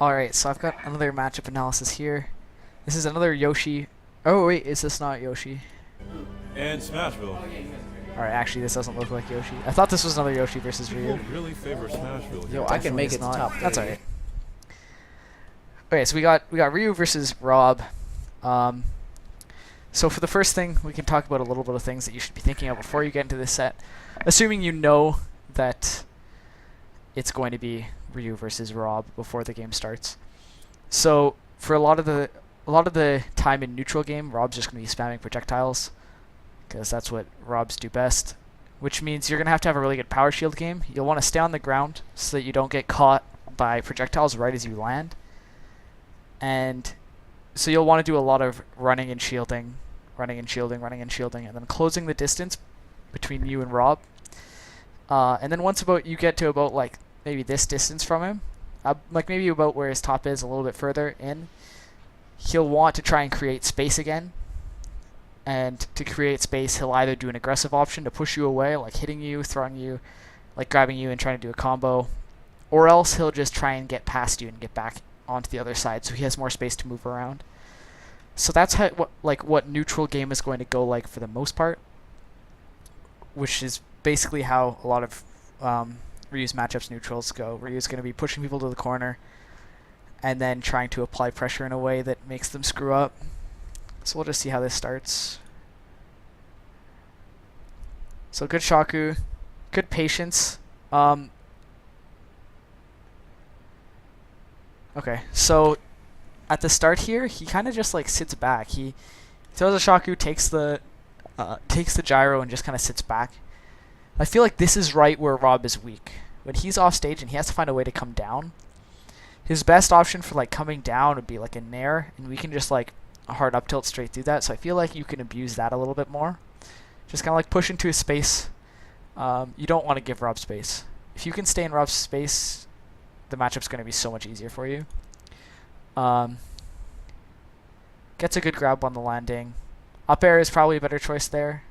Alright, so I've got another matchup analysis here. This is another Yoshi. Oh wait, is this not Yoshi? And Smashville. Alright, actually this doesn't look like Yoshi. I thought this was another Yoshi versus Ryu. People really favor Smashville here. Yo, I can make it to Not. top 30. That's alright. Okay, so we got Ryu versus Rob. So for the first thing, we can talk about a little bit of things that you should be thinking of before you get into this set. Assuming you know that it's going to be Ryu versus Rob before the game starts. So for a lot of the time in neutral game, Rob's just going to be spamming projectiles because that's what Robs do best. Which means you're going to have a really good power shield game. You'll want to stay on the ground so that you don't get caught by projectiles right as you land. And so you'll want to do a lot of running and shielding, and then closing the distance between you and Rob. And then once you get to about like maybe this distance from him, like maybe about where his top is, a little bit further in, he'll want to try and create space again. And to create space, he'll either do an aggressive option to push you away, like hitting you, throwing you, like grabbing you and trying to do a combo, or else he'll just try and get past you and get back onto the other side, so he has more space to move around. So that's what neutral game is going to go like for the most part, which is basically how a lot of Ryu's matchups neutrals go. Ryu's going to be pushing people to the corner and then trying to apply pressure in a way that makes them screw up. So we'll just see how this starts. So good Shaku, good patience. Okay, so at the start here, he kind of just like sits back. He throws a Shaku, takes the gyro, and just kind of sits back. I feel like this is right where Rob is weak. When he's off stage and he has to find a way to come down, his best option for like coming down would be like a nair, and we can just like a hard up tilt straight through that. So I feel like you can abuse that a little bit more. Just kind of like push into his space. You don't want to give Rob space. If you can stay in Rob's space, the matchup's going to be so much easier for you. Gets a good grab on the landing. Up air is probably a better choice there.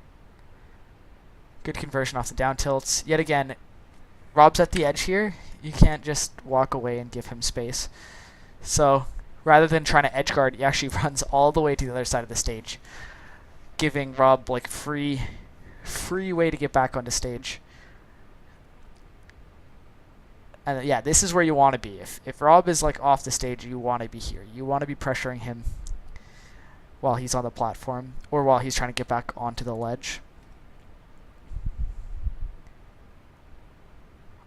Good conversion off the down tilts. Yet again, Rob's at the edge here. You can't just walk away and give him space. So rather than trying to edge guard, he actually runs all the way to the other side of the stage, giving Rob like free way to get back onto stage. And yeah, this is where you want to be. If Rob is like off the stage, you want to be here. You want to be pressuring him while he's on the platform or while he's trying to get back onto the ledge.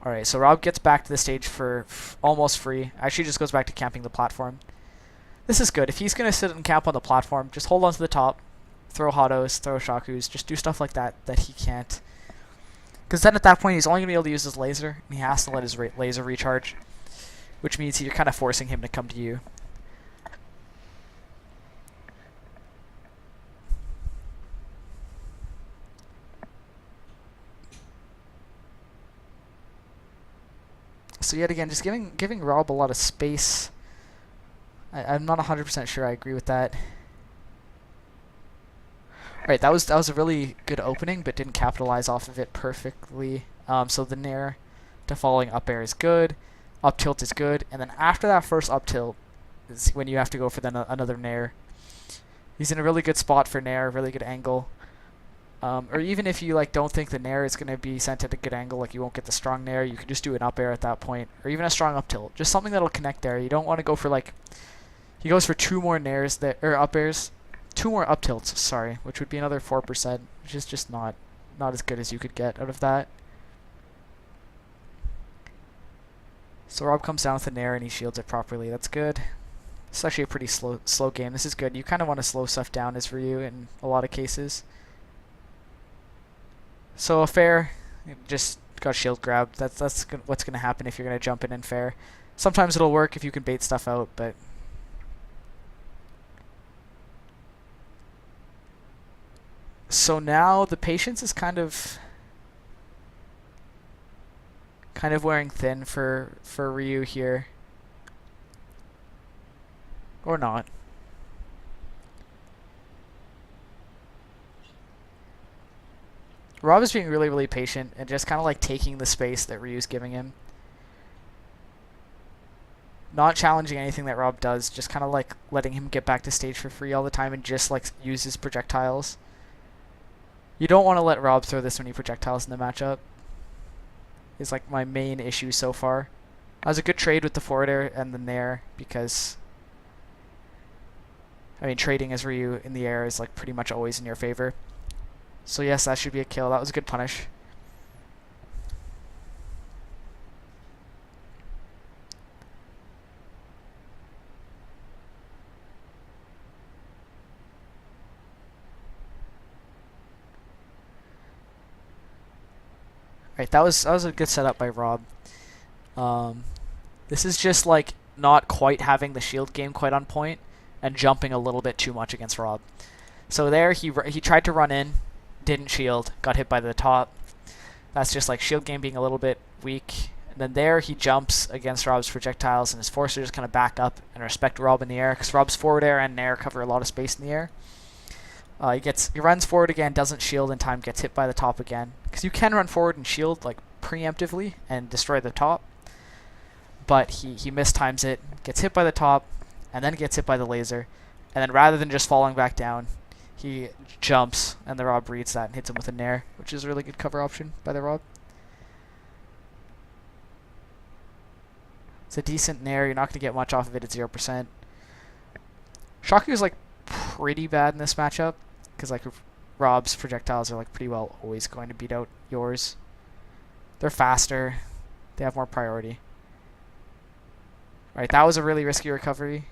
Alright, so Rob gets back to the stage for almost free. Actually just goes back to camping the platform. This is good. If he's going to sit and camp on the platform, just hold on to the top, throw Hados, throw Shakus, just do stuff like that he can't. Because then at that point, he's only going to be able to use his laser, and he has to let his laser recharge, which means you're kind of forcing him to come to you. So yet again, just giving Rob a lot of space. I'm not 100% sure I agree with that. Alright, that was a really good opening, but didn't capitalize off of it perfectly. So the nair to following up air is good. Up tilt is good. And then after that first up tilt is when you have to go for another nair. He's in a really good spot for nair, really good angle. Or even if you like don't think the nair is going to be sent at a good angle, like you won't get the strong nair, you can just do an up air at that point. Or even a strong up tilt. Just something that'll connect there. You don't want to go for like... He goes for 2 more nairs there, or up airs. 2 more up tilts, sorry, which would be another 4%, which is just not as good as you could get out of that. So Rob comes down with the nair and he shields it properly. That's good. It's actually a pretty slow game. This is good. You kind of want to slow stuff down as Ryu in a lot of cases. So a fair, just got shield grabbed. That's what's going to happen if you're going to jump in fair. Sometimes it'll work if you can bait stuff out, but... So now the patience is kind of wearing thin for Ryu here. Or not. Rob is being really, really patient and just kind of like taking the space that Ryu's giving him. not challenging anything that Rob does, just kind of like letting him get back to stage for free all the time and just like use his projectiles. You don't want to let Rob throw this many projectiles in the matchup. Is like my main issue so far. That was a good trade with the forward air and the nair because, I mean, trading as Ryu in the air is like pretty much always in your favor. So yes, that should be a kill. That was a good punish. Right, that was a good setup by Rob. This is just like not quite having the shield game quite on point and jumping a little bit too much against Rob. So there he tried to run in, didn't shield, got hit by the top. That's just like shield game being a little bit weak. And then there he jumps against Rob's projectiles and is forced to just kind of back up and respect Rob in the air because Rob's forward air and nair cover a lot of space in the air. He runs forward again, doesn't shield in time, gets hit by the top again. Because you can run forward and shield like preemptively and destroy the top. But he mistimes it, gets hit by the top, and then gets hit by the laser. And then rather than just falling back down, he jumps, and the Rob reads that and hits him with a nair, which is a really good cover option by the Rob. It's a decent nair, you're not going to get much off of it at 0%. Shaku is like pretty bad in this matchup, because like Rob's projectiles are like pretty well always going to beat out yours. They're faster, they have more priority. Right, that was a really risky recovery,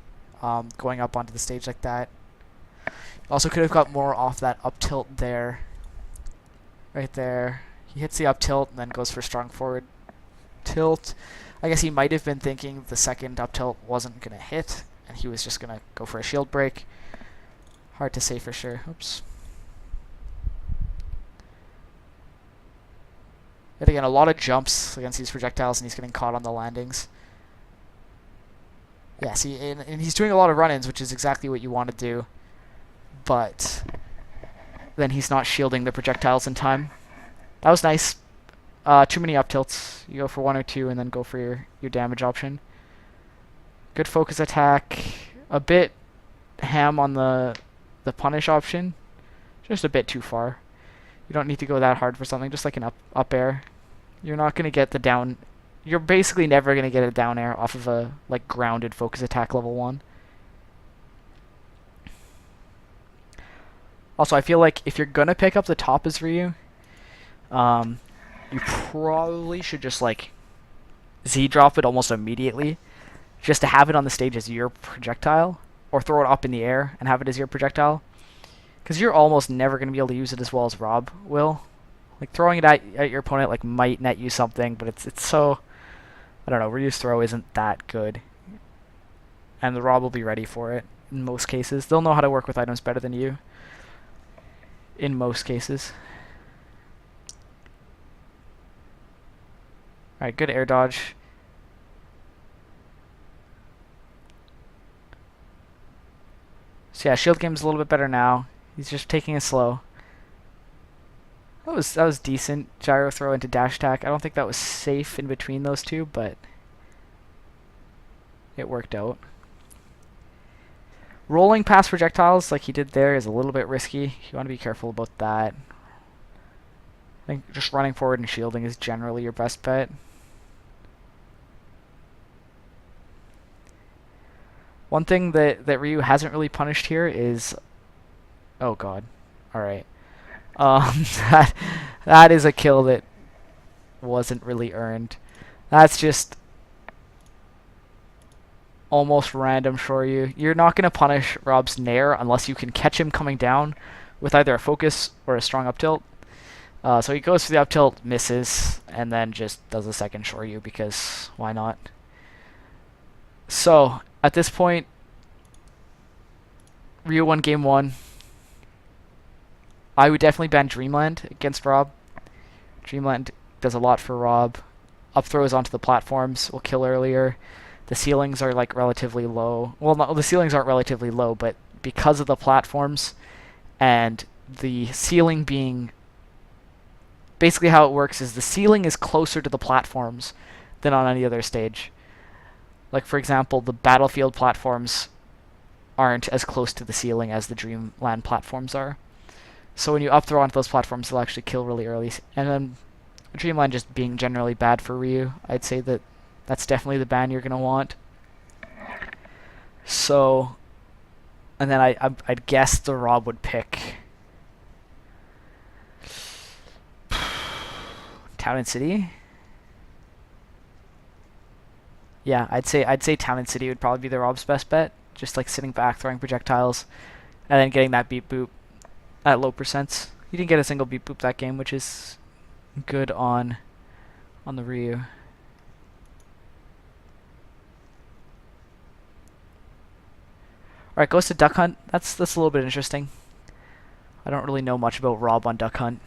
going up onto the stage like that. Also could have got more off that up tilt there. Right there. He hits the up tilt and then goes for strong forward tilt. I guess he might have been thinking the second up tilt wasn't going to hit, and he was just going to go for a shield break. Hard to say for sure. Oops. Yet again, a lot of jumps against these projectiles, and he's getting caught on the landings. Yeah, see, and he's doing a lot of run-ins, which is exactly what you want to do. But then he's not shielding the projectiles in time. That was nice. Too many up tilts. You go for 1 or 2 and then go for your damage option. Good focus attack. A bit ham on the punish option. Just a bit too far. You don't need to go that hard for something, just like an up air. You're not going to get the down. You're basically never going to get a down air off of a like grounded focus attack level 1. Also, I feel like if you're going to pick up the top as Ryu, you probably should just like Z drop it almost immediately, just to have it on the stage as your projectile, or throw it up in the air and have it as your projectile, because you're almost never going to be able to use it as well as Rob will. Like throwing it at your opponent like might net you something, but it's so, I don't know, Ryu's throw isn't that good, and the Rob will be ready for it in most cases. They'll know how to work with items better than you in most cases. Alright, good air dodge. So yeah, shield game's a little bit better now. He's just taking it slow. That was decent. Gyro throw into dash attack. I don't think that was safe in between those two, but it worked out. Rolling past projectiles like he did there is a little bit risky. You want to be careful about that. I think just running forward and shielding is generally your best bet. One thing that Ryu hasn't really punished here is... Oh god. Alright. That is a kill that wasn't really earned. That's just almost random for you. You're not going to punish Rob's nair unless you can catch him coming down with either a focus or a strong up tilt. So he goes for the up tilt, misses, and then just does a second Shoryu because why not? So at this point, Ryu won game 1. I would definitely ban Dreamland against Rob. Dreamland does a lot for Rob. Up throws onto the platforms will kill earlier. The ceilings are like relatively low. Well, no, the ceilings aren't relatively low, but because of the platforms and the ceiling being... Basically how it works is the ceiling is closer to the platforms than on any other stage. Like, for example, the Battlefield platforms aren't as close to the ceiling as the Dreamland platforms are. So when you up throw onto those platforms, they'll actually kill really early. And then Dreamland just being generally bad for Ryu, I'd say that that's definitely the ban you're going to want. So, and then I'd guess the Rob would pick Town and City. Yeah, I'd say Town and City would probably be the Rob's best bet. Just like sitting back, throwing projectiles, and then getting that beat boop at low percents. He didn't get a single beat boop that game, which is good on the Ryu. Alright, goes to Duck Hunt. That's a little bit interesting. I don't really know much about Rob on Duck Hunt.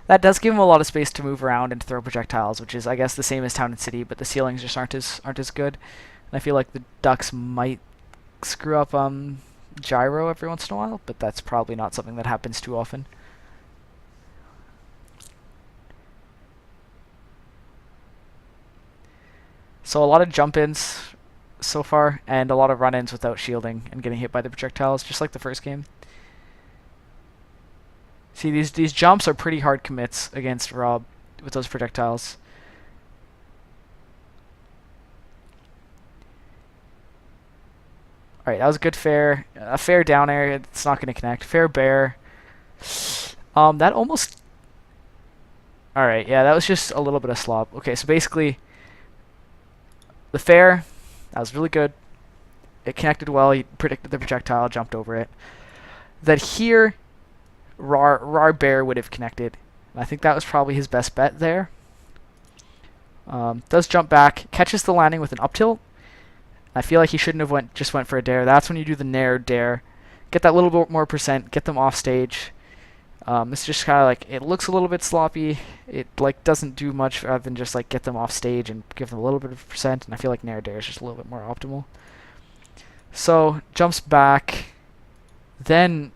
That does give him a lot of space to move around and throw projectiles, which is, I guess, the same as Town and City, but the ceilings just aren't as good. And I feel like the Ducks might screw up gyro every once in a while, but that's probably not something that happens too often. So a lot of jump-ins so far, and a lot of run-ins without shielding and getting hit by the projectiles, just like the first game. See, these jumps are pretty hard commits against Rob with those projectiles. Alright, that was a good fair. A fair down air, it's not going to connect. Fair bear. That almost... Alright, yeah, that was just a little bit of slop. Okay, so basically, the fair, that was really good. It connected well, he predicted the projectile, jumped over it. That here, Rar Bear would have connected. I think that was probably his best bet there. Does jump back, catches the landing with an up tilt. I feel like he shouldn't have just went for a dare. That's when you do the nair dare. Get that little bit more percent, get them off stage. It's just kind of like, it looks a little bit sloppy. It like doesn't do much other than just like get them off stage and give them a little bit of percent. And I feel like nair dare is just a little bit more optimal. So jumps back. Then,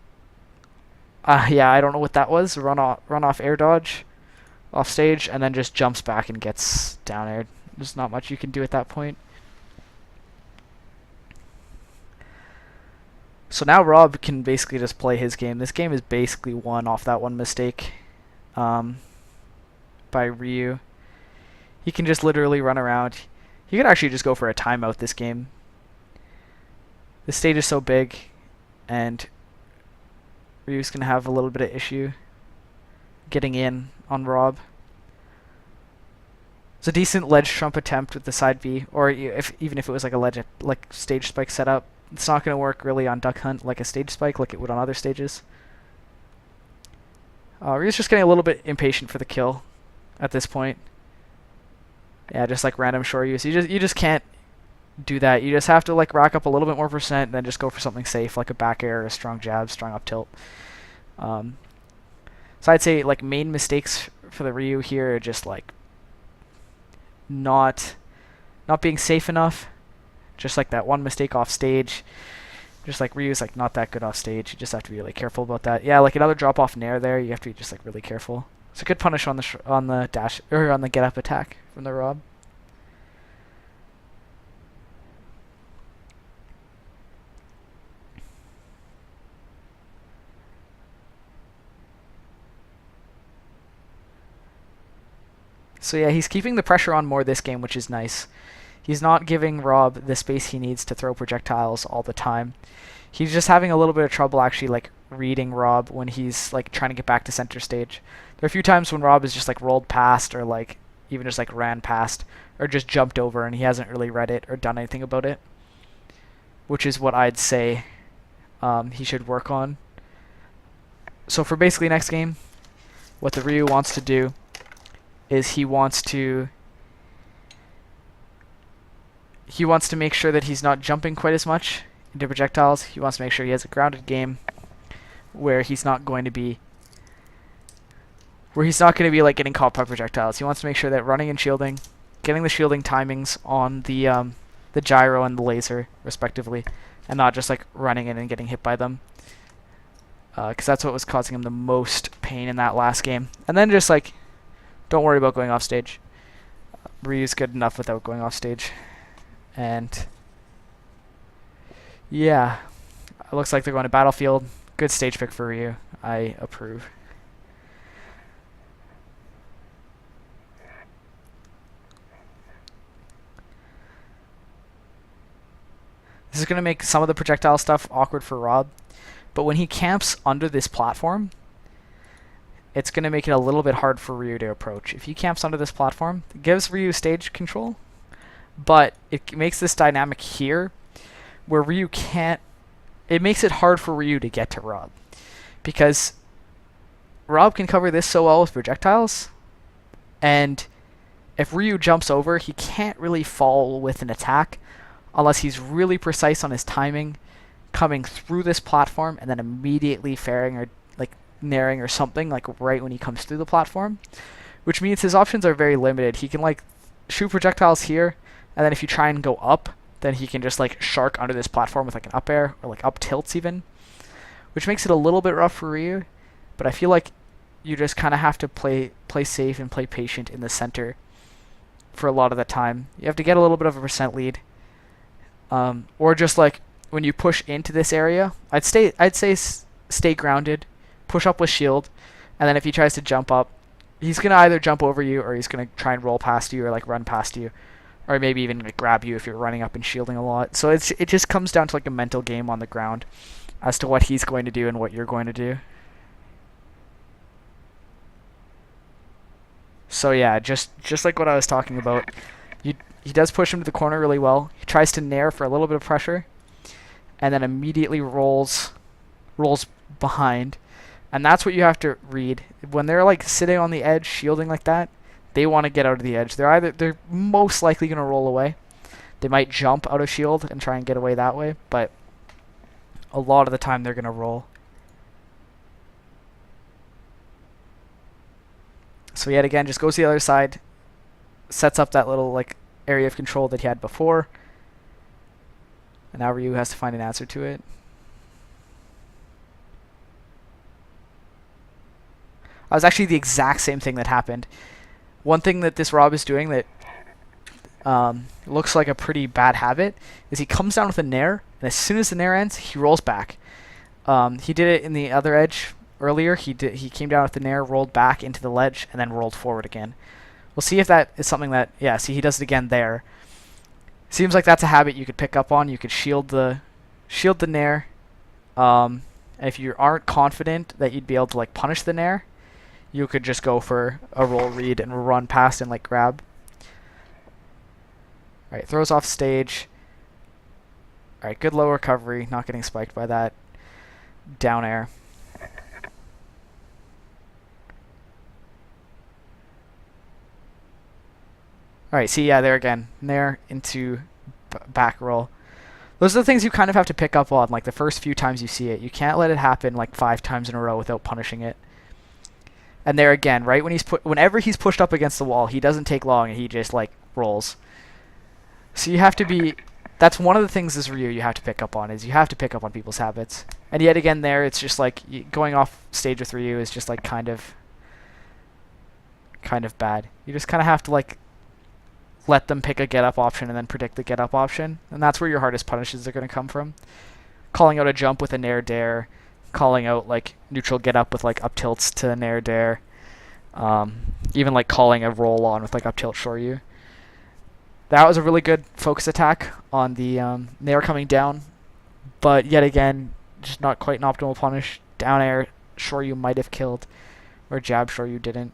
yeah, I don't know what that was. Run off air dodge off stage, and then just jumps back and gets down aired. There's not much you can do at that point. So now Rob can basically just play his game. This game is basically won off that one mistake by Ryu. He can just literally run around. He could actually just go for a timeout this game. The stage is so big, and Ryu's going to have a little bit of issue getting in on Rob. It's a decent ledge trump attempt with the side B, or even if it was like a ledge, like stage spike setup. It's not going to work really on Duck Hunt like a stage spike like it would on other stages. Ryu's just getting a little bit impatient for the kill at this point. Yeah, just like random short use. You just can't do that. You just have to like rack up a little bit more percent and then just go for something safe like a back air or a strong jab, strong up tilt. So I'd say like main mistakes for the Ryu here are just like not being safe enough. Just like that one mistake off stage. Just like Ryu's like not that good off stage. You just have to be really careful about that. Yeah, like another drop off nair there. You have to be just like really careful. It's a good punish on the dash or on the get up attack from the Rob. So yeah, he's keeping the pressure on more this game, which is nice. He's not giving Rob the space he needs to throw projectiles all the time. He's just having a little bit of trouble actually like reading Rob when he's like trying to get back to center stage. There are a few times when Rob is just like rolled past or like even just like ran past or just jumped over and he hasn't really read it or done anything about it, which is what I'd say he should work on. So for basically next game, what the Ryu wants to do is he wants to make sure that he's not jumping quite as much into projectiles. He wants to make sure he has a grounded game where he's not going to be like getting caught by projectiles. He wants to make sure that running and shielding, getting the shielding timings on the gyro and the laser respectively, and not just like running in and getting hit by them. Because that's what was causing him the most pain in that last game. And then just like don't worry about going off stage. Ryu's good enough without going off stage. And yeah, it looks like they're going to battlefield. Good stage pick for Ryu. I approve. This is going to make some of the projectile stuff awkward for Rob, but when he camps under this platform, it's going to make it a little bit hard for Ryu to approach. If he camps under this platform, it gives Ryu stage control, but it makes this dynamic here where Ryu can't... It makes it hard for Ryu to get to Rob, because Rob can cover this so well with projectiles, and if Ryu jumps over, he can't really fall with an attack unless he's really precise on his timing, coming through this platform and then immediately fairing or like naring or something like right when he comes through the platform, which means his options are very limited. He can like shoot projectiles here, and then if you try and go up, then he can just like shark under this platform with like an up air or like up tilts even, which makes it a little bit rough for Ryu. But I feel like you just kind of have to play safe and play patient in the center for a lot of the time. You have to get a little bit of a percent lead. Or just like when you push into this area, I'd say stay grounded, push up with shield, and then if he tries to jump up, he's gonna either jump over you or he's gonna try and roll past you or like run past you, or maybe even like grab you if you're running up and shielding a lot. So it just comes down to like a mental game on the ground as to what he's going to do and what you're going to do. So yeah, just like what I was talking about. He does push him to the corner really well. He tries to nair for a little bit of pressure, and then immediately rolls behind. And that's what you have to read. When they're like sitting on the edge, shielding like that, they want to get out of the edge. They're most likely going to roll away. They might jump out of shield and try and get away that way, but a lot of the time they're going to roll. So yet again, just goes to the other side, sets up that little like area of control that he had before, and now Ryu has to find an answer to it. That was actually the exact same thing that happened. One thing that this Rob is doing that looks like a pretty bad habit is he comes down with a nair, and as soon as the nair ends, he rolls back. He did it in the other edge earlier. He came down with the nair, rolled back into the ledge, and then rolled forward again. We'll see if that is something that... Yeah, see, he does it again there. Seems like that's a habit you could pick up on. You could shield the nair. And if you aren't confident that you'd be able to like punish the nair, you could just go for a roll read and run past and like grab. Alright, throws off stage. Alright, good low recovery. Not getting spiked by that. Down air. Alright, see, yeah, there again. Nair into back roll. Those are the things you kind of have to pick up on, like the first few times you see it. You can't let it happen like 5 times in a row without punishing it. And there again, right when whenever he's pushed up against the wall, he doesn't take long and he just like rolls. So you have to be... That's one of the things as Ryu you have to pick up on, is you have to pick up on people's habits. And yet again there, it's just like going off stage with Ryu is just like kind of bad. You just kind of have to like let them pick a get-up option and then predict the get-up option. And that's where your hardest punishes are going to come from. Calling out a jump with a nair dare. Calling out like neutral get-up with like up tilts to nair dare. Even like calling a roll on with like up tilt shoryu. That was a really good focus attack on the nair coming down. But yet again, just not quite an optimal punish. Down air shoryu might have killed. Or jab shoryu didn't.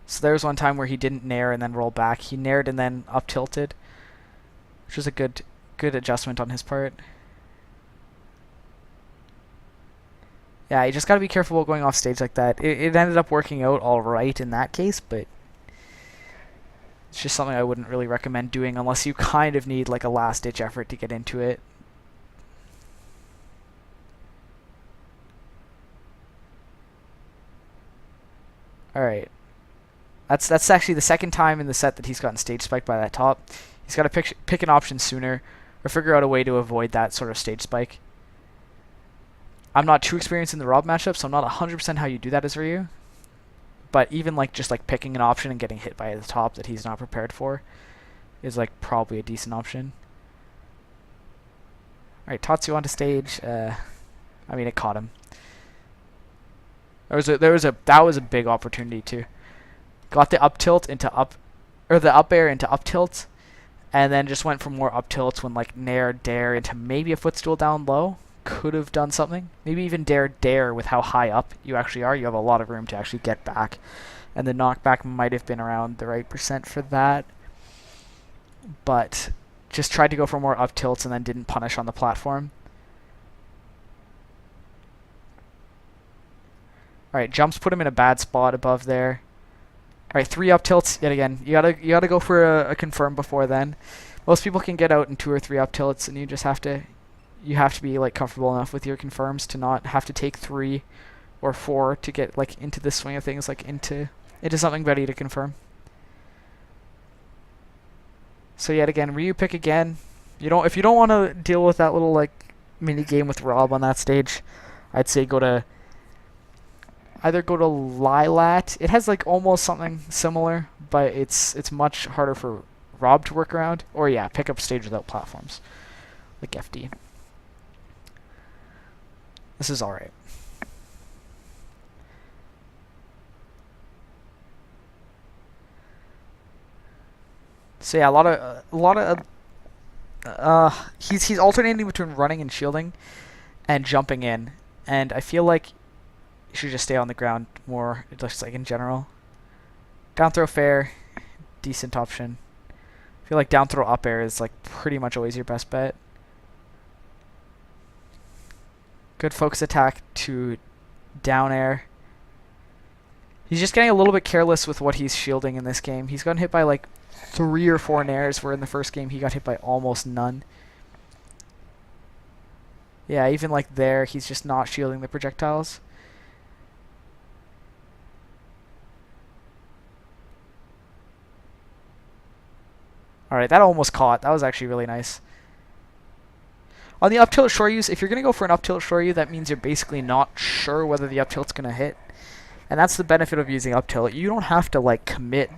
So there's one time where he didn't nair and then roll back. He naired and then up tilted, which was a good adjustment on his part. Yeah, you just got to be careful about going off stage like that. It ended up working out all right in that case, but it's just something I wouldn't really recommend doing unless you kind of need like a last-ditch effort to get into it. Alright. That's actually the second time in the set that he's gotten stage spiked by that top. He's got to pick an option sooner or figure out a way to avoid that sort of stage spike. I'm not too experienced in the Rob matchup, so I'm not 100% how you do that as Ryu. But even like just like picking an option and getting hit by the top that he's not prepared for is like probably a decent option. Alright, Tatsu onto stage. I mean, it caught him. That was a big opportunity too. Got the up tilt into up, or the up air into up tilt, and then just went for more up tilts when like nair dare into maybe a footstool down low. Could have done something. Maybe even dare with how high up you actually are. You have a lot of room to actually get back, and the knockback might have been around the right percent for that. But just tried to go for more up tilts and then didn't punish on the platform. Alright, jumps put him in a bad spot above there. Alright, 3 up tilts yet again. You gotta go for a confirm before then. Most people can get out in 2 or 3 up tilts, and you just have to be like comfortable enough with your confirms to not have to take 3 or 4 to get like into the swing of things, like into something ready to confirm. So yet again, Ryu pick again. If you don't want to deal with that little like mini game with Rob on that stage, I'd say either go to Lilat. It has like almost something similar, but it's much harder for Rob to work around. Or yeah, pick up stage without platforms, like FD. This is alright. So yeah, a lot of he's alternating between running and shielding, and jumping in, and I feel like you should just stay on the ground more. It looks like in general. Down throw fair, decent option. I feel like down throw up air is like pretty much always your best bet. Good focus attack to down air. He's just getting a little bit careless with what he's shielding in this game. He's gotten hit by like 3 or 4 nairs, where in the first game he got hit by almost none. Yeah, even like there, he's just not shielding the projectiles. Alright, that almost caught. That was actually really nice. On the up tilt shoryus, if you're going to go for an up tilt shoryu, that means you're basically not sure whether the up tilt's going to hit. And that's the benefit of using up tilt. You don't have to like commit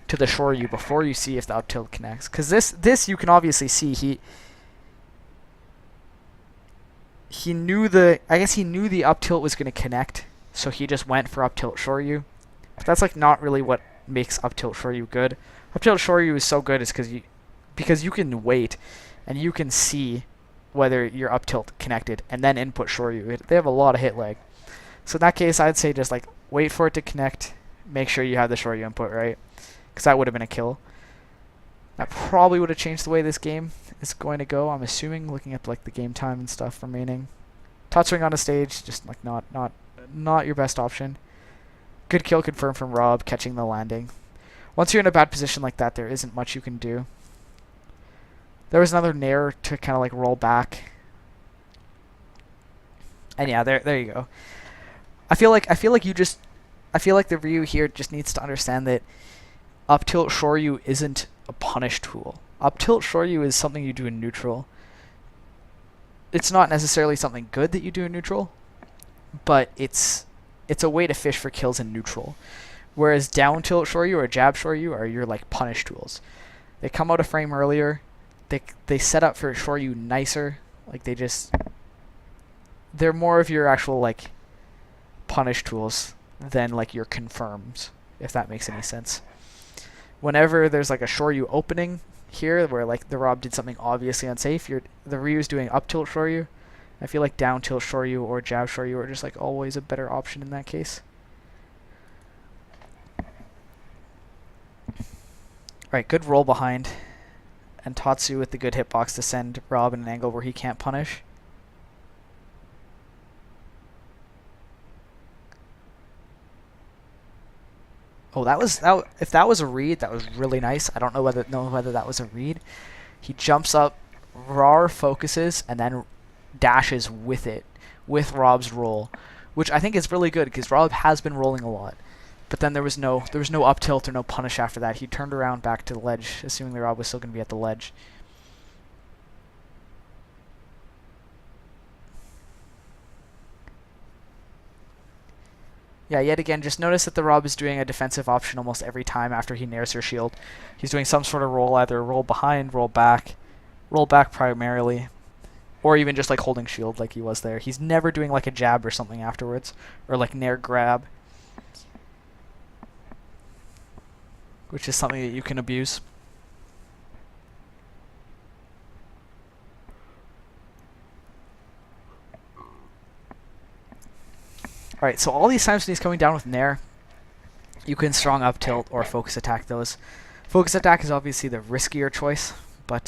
to the shoryu before you see if the up tilt connects. Because this you can obviously see he knew the up tilt was going to connect, so he just went for up tilt shoryu. But that's like not really what makes up tilt shoryu good. Up tilt shoryu is so good is because you can wait and you can see whether your up tilt connected and then input shoryu. They have a lot of hit lag. So in that case, I'd say just like wait for it to connect, make sure you have the shoryu input right, because that would have been a kill. That probably would have changed the way this game is going to go, I'm assuming, looking at like the game time and stuff remaining. Touching on a stage, just like not your best option. Good kill confirmed from Rob, catching the landing. Once you're in a bad position like that, there isn't much you can do. There was another nair to kind of like roll back. And yeah, there you go. I feel like the Ryu here just needs to understand that up tilt shoryu isn't a punish tool. Up tilt shoryu is something you do in neutral. It's not necessarily something good that you do in neutral, but it's a way to fish for kills in neutral. Whereas down tilt shoryu or jab shoryu are your like punish tools. They come out of frame earlier. They set up for shoryu nicer. Like they're more of your actual like punish tools than like your confirms, if that makes any sense. Whenever there's like a shoryu opening here where like the Rob did something obviously unsafe, the Ryu's doing up tilt shoryu. I feel like down tilt shoryu or jab shoryu are just like always a better option in that case. Alright, good roll behind. And Tatsu with the good hitbox to send Rob in an angle where he can't punish. Oh, if that was a read, that was really nice. I don't know whether that was a read. He jumps up, RAR focuses, and then dashes with it, with Rob's roll, which I think is really good because Rob has been rolling a lot. But then there was no up tilt or no punish after that. He turned around back to the ledge, assuming the Rob was still going to be at the ledge. Yeah, yet again, just notice that the Rob is doing a defensive option almost every time after he nairs her shield. He's doing some sort of roll, either roll behind, roll back primarily, or even just like holding shield like he was there. He's never doing like a jab or something afterwards, or like nair grab, which is something that you can abuse. Alright, so all these times when he's coming down with nair, you can strong up tilt or focus attack those. Focus attack is obviously the riskier choice, but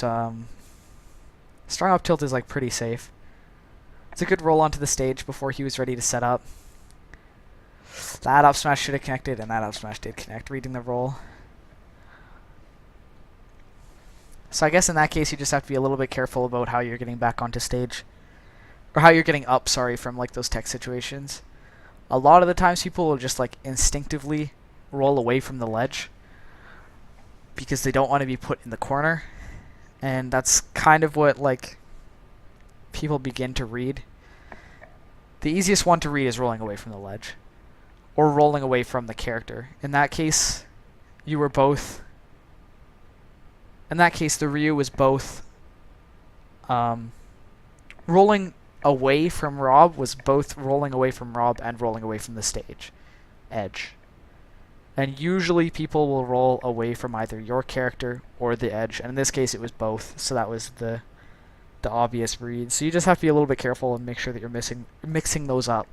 strong up tilt is like pretty safe. It's a good roll onto the stage before he was ready to set up. That up smash should have connected, and that up smash did connect, reading the roll. So I guess in that case you just have to be a little bit careful about how you're getting back onto stage. Or how you're getting up, sorry, from like those tech situations. A lot of the times people will just like instinctively roll away from the ledge because they don't want to be put in the corner. And that's kind of what like people begin to read. The easiest one to read is rolling away from the ledge or rolling away from the character. In that case, you were both... In that case, the Ryu was both... rolling away from Rob was both rolling away from Rob and rolling away from the stage edge. And usually people will roll away from either your character or the edge, and in this case it was both, so that was the obvious read. So you just have to be a little bit careful and make sure that you're mixing those up,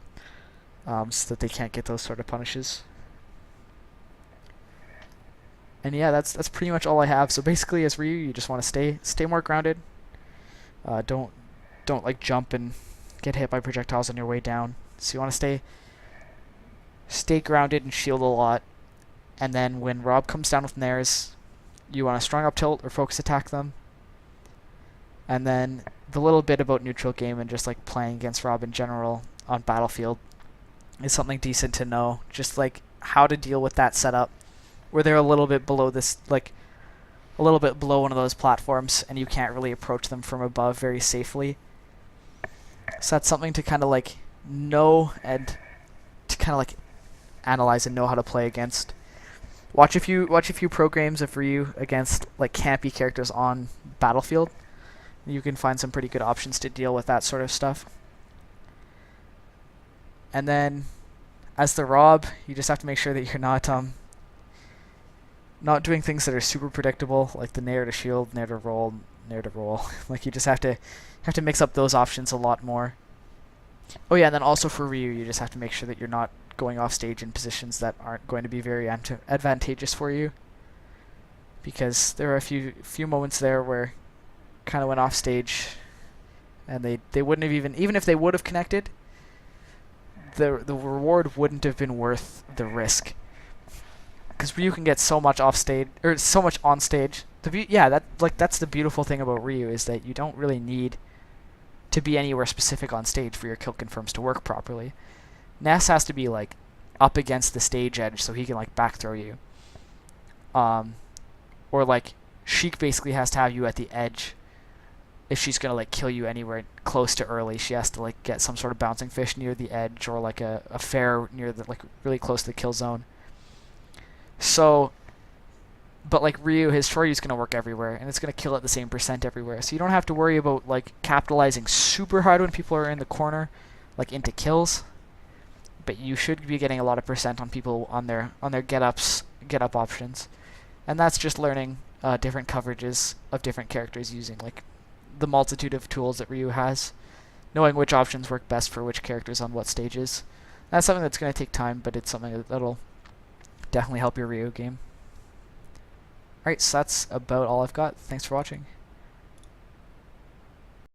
so that they can't get those sort of punishes. And yeah, that's pretty much all I have. So basically, as Ryu, you just want to stay more grounded. Don't like jump and get hit by projectiles on your way down. So you want to stay grounded and shield a lot. And then when Rob comes down with nairs, you want to strong up tilt or focus attack them. And then the little bit about neutral game and just like playing against Rob in general on Battlefield is something decent to know. Just like how to deal with that setup where they're a little bit below this, like a little bit below one of those platforms and you can't really approach them from above very safely. So that's something to kind of like know and to kind of like analyze and know how to play against. Watch a few pro games of Ryu against like campy characters on Battlefield. You can find some pretty good options to deal with that sort of stuff. And then as the Rob, you just have to make sure that you're not doing things that are super predictable, like the nair to shield, nair to roll, nair to roll. Like you just have to mix up those options a lot more. Oh yeah, and then also for Ryu, you just have to make sure that you're not going off stage in positions that aren't going to be very advantageous for you. Because there are a few moments there where kind of went off stage, and they wouldn't have even if they would have connected, the reward wouldn't have been worth the risk. Because Ryu can get so much off stage or so much on stage. That's the beautiful thing about Ryu is that you don't really need to be anywhere specific on stage for your kill confirms to work properly. Ness has to be like up against the stage edge so he can like back throw you. Or like Sheik basically has to have you at the edge. If she's gonna like kill you anywhere close to early, she has to like get some sort of bouncing fish near the edge or like a fair near the like really close to the kill zone. So, but like Ryu, his Shoryu's gonna work everywhere, and it's gonna kill at the same percent everywhere. So you don't have to worry about like capitalizing super hard when people are in the corner, like into kills. But you should be getting a lot of percent on people on their get up options, and that's just learning different coverages of different characters using like the multitude of tools that Ryu has, knowing which options work best for which characters on what stages. That's something that's gonna take time, but it's something that'll definitely help your Ryu game. Alright, so that's about all I've got. Thanks for watching.